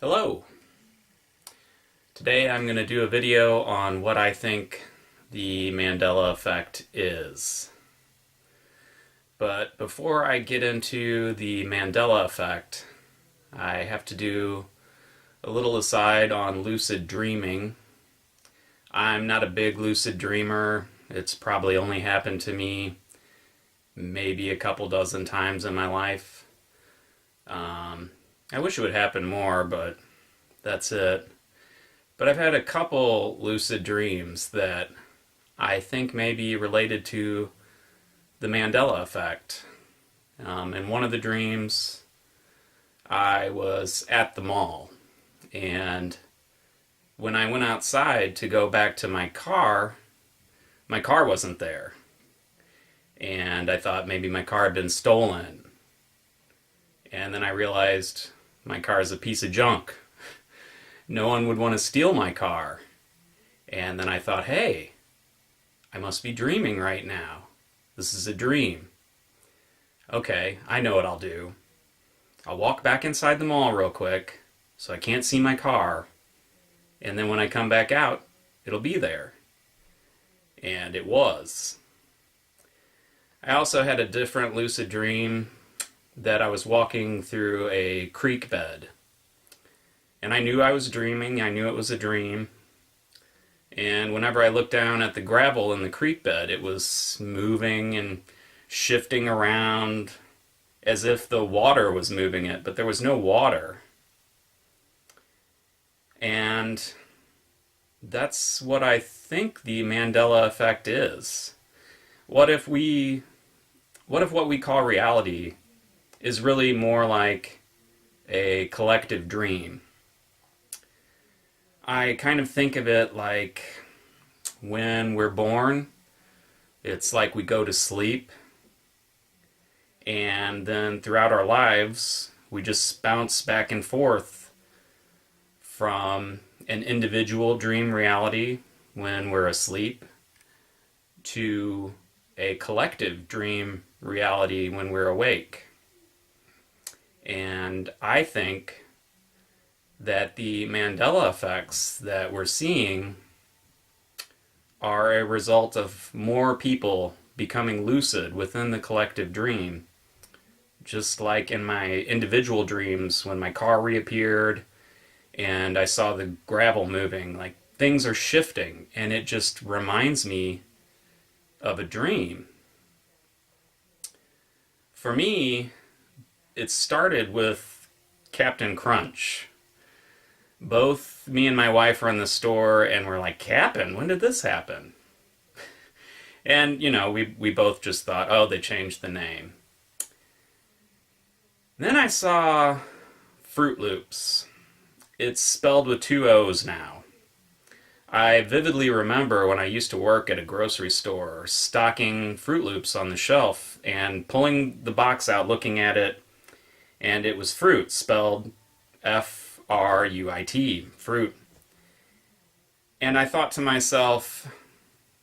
Hello! Today I'm going to do a video on what I think the Mandela effect is. But before I get into the Mandela effect, I have to do a little aside on lucid dreaming. I'm not a big lucid dreamer. It's probably only happened to me maybe a couple dozen times in my life. I wish it would happen more, but that's it. But I've had a couple lucid dreams that I think may be related to the Mandela effect. In one of the dreams, I was at the mall, and when I went outside to go back to my car wasn't there. And I thought maybe my car had been stolen. And then I realized my car is a piece of junk. No one would want to steal my car. And then I thought, hey, I must be dreaming right now. This is a dream. Okay, I know what I'll do. I'll walk back inside the mall real quick so I can't see my car. And then when I come back out, it'll be there. And it was. I also had a different lucid dream that I was walking through a creek bed. And I knew I was dreaming, I knew it was a dream. And whenever I looked down at the gravel in the creek bed, it was moving and shifting around as if the water was moving it, but there was no water. And that's what I think the Mandela effect is. What if what we call reality is really more like a collective dream? I kind of think of it like when we're born, it's like we go to sleep, and then throughout our lives, we just bounce back and forth from an individual dream reality when we're asleep to a collective dream reality when we're awake. And I think that the Mandela effects that we're seeing are a result of more people becoming lucid within the collective dream. Just like in my individual dreams when my car reappeared and I saw the gravel moving, like things are shifting, and it just reminds me of a dream. For me, it started with Captain Crunch. Both me and my wife were in the store and we're like, Captain, when did this happen? And, we both just thought, oh, they changed the name. Then I saw Fruit Loops. It's spelled with 2 O's now. I vividly remember when I used to work at a grocery store, stocking Fruit Loops on the shelf and pulling the box out, looking at it, and it was fruit, spelled F-R-U-I-T, fruit. And I thought to myself,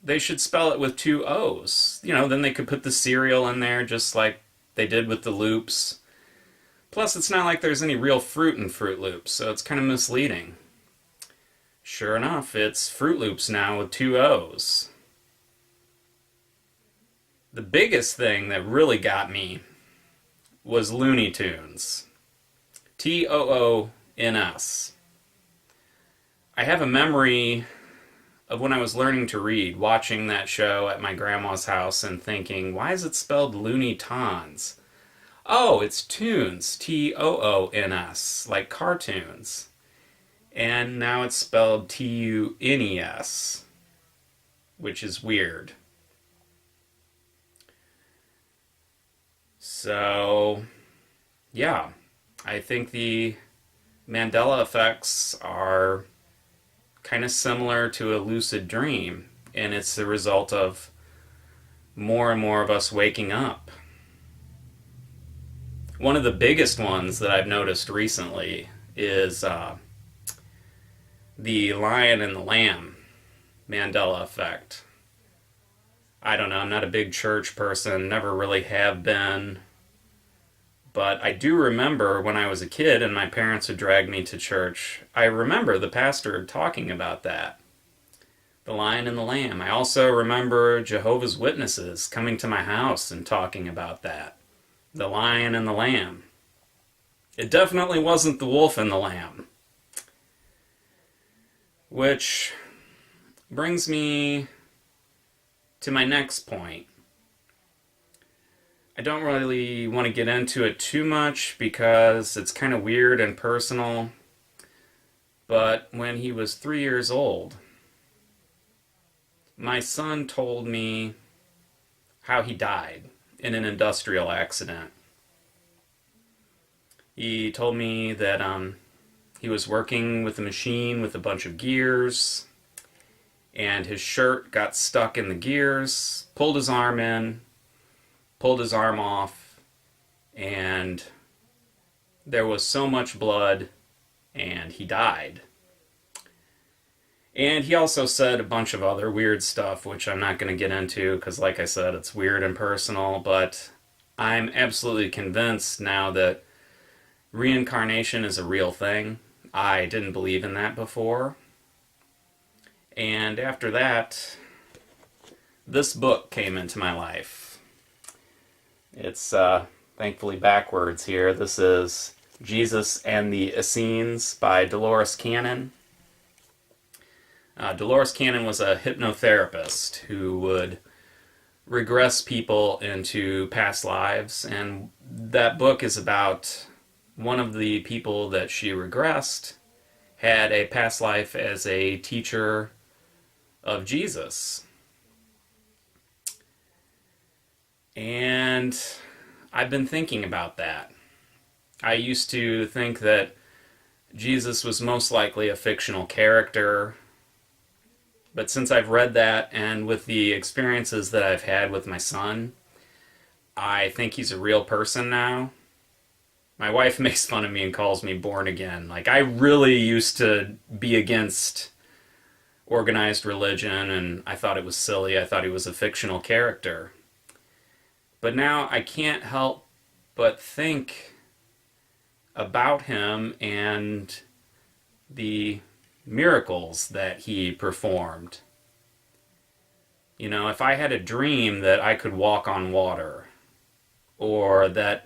they should spell it with 2 O's. Then they could put the cereal in there just like they did with the Loops. Plus, it's not like there's any real fruit in Fruit Loops, so it's kind of misleading. Sure enough, it's Fruit Loops now with 2 O's. The biggest thing that really got me was Looney Tunes. T-O-O-N-S. I have a memory of when I was learning to read, watching that show at my grandma's house and thinking, why is it spelled Looney Tons? Oh, it's tunes, T-O-O-N-S, like cartoons. And now it's spelled T-U-N-E-S, which is weird. So, yeah, I think the Mandela effects are kind of similar to a lucid dream, and it's the result of more and more of us waking up. One of the biggest ones that I've noticed recently is the Lion and the Lamb Mandela effect. I don't know, I'm not a big church person, never really have been, But I do remember when I was a kid and my parents would drag me to church, I remember the pastor talking about that. The Lion and the Lamb. I also remember Jehovah's Witnesses coming to my house and talking about that. The Lion and the Lamb. It definitely wasn't the wolf and the lamb. Which brings me to my next point. I don't really want to get into it too much because it's kind of weird and personal. But when he was 3 years old, my son told me how he died in an industrial accident. He told me that he was working with a machine with a bunch of gears, and his shirt got stuck in the gears, pulled his arm in, pulled his arm off, and there was so much blood, and he died. And he also said a bunch of other weird stuff, which I'm not going to get into, because like I said, it's weird and personal, but I'm absolutely convinced now that reincarnation is a real thing. I didn't believe in that before. And after that, this book came into my life. It's thankfully backwards here. This is Jesus and the Essenes by Dolores Cannon. Dolores Cannon was a hypnotherapist who would regress people into past lives, and that book is about one of the people that she regressed had a past life as a teacher of Jesus. And I've been thinking about that. I used to think that Jesus was most likely a fictional character, but since I've read that and with the experiences that I've had with my son, I think he's a real person now. My wife makes fun of me and calls me born again. Like, I really used to be against organized religion, and I thought it was silly. I thought he was a fictional character. But now I can't help but think about him and the miracles that he performed. You know, if I had a dream that I could walk on water, or that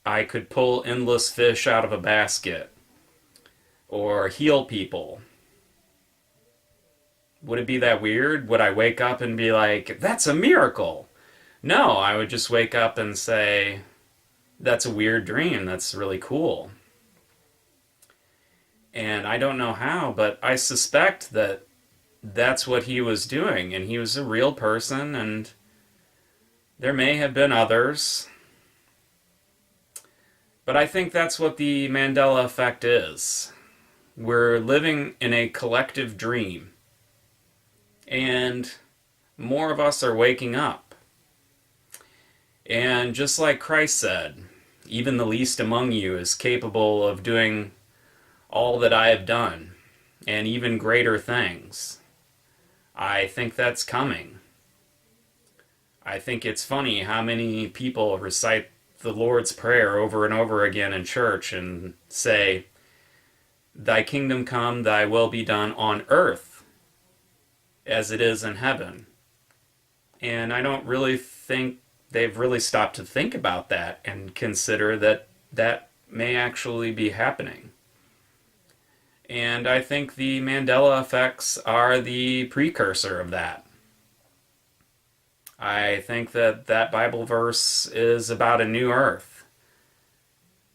I could pull endless fish out of a basket, or heal people, would it be that weird? Would I wake up and be like, that's a miracle? No, I would just wake up and say, that's a weird dream, that's really cool. And I don't know how, but I suspect that that's what he was doing, and he was a real person, and there may have been others. But I think that's what the Mandela effect is. We're living in a collective dream, and more of us are waking up. And just like Christ said, even the least among you is capable of doing all that I have done, and even greater things. I think that's coming. I think it's funny how many people recite the Lord's Prayer over and over again in church and say, thy kingdom come, thy will be done on earth as it is in heaven. And I don't really think they've really stopped to think about that and consider that that may actually be happening. And I think the Mandela effects are the precursor of that. I think that that Bible verse is about a new earth.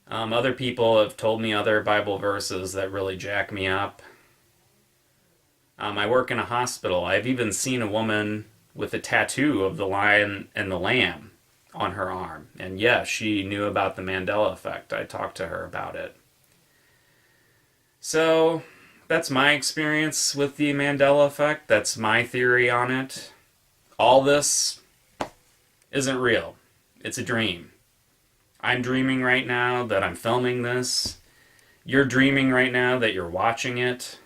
Other people have told me other Bible verses that really jack me up. I work in a hospital. I've even seen a woman with a tattoo of the lion and the lamb on her arm. And yes, she knew about the Mandela effect. I talked to her about it. So, that's my experience with the Mandela effect. That's my theory on it. All this isn't real. It's a dream. I'm dreaming right now that I'm filming this. You're dreaming right now that you're watching it.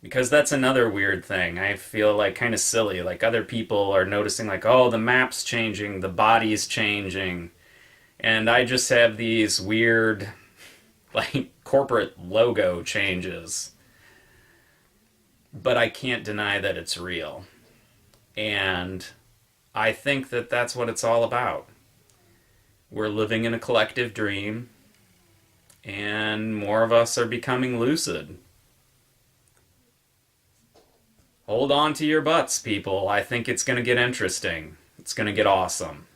Because that's another weird thing. I feel like kind of silly. Like other people are noticing like, oh, the map's changing, the body's changing. And I just have these weird, like, corporate logo changes. But I can't deny that it's real. And I think that that's what it's all about. We're living in a collective dream, and more of us are becoming lucid. Hold on to your butts, people. I think it's going to get interesting. It's going to get awesome.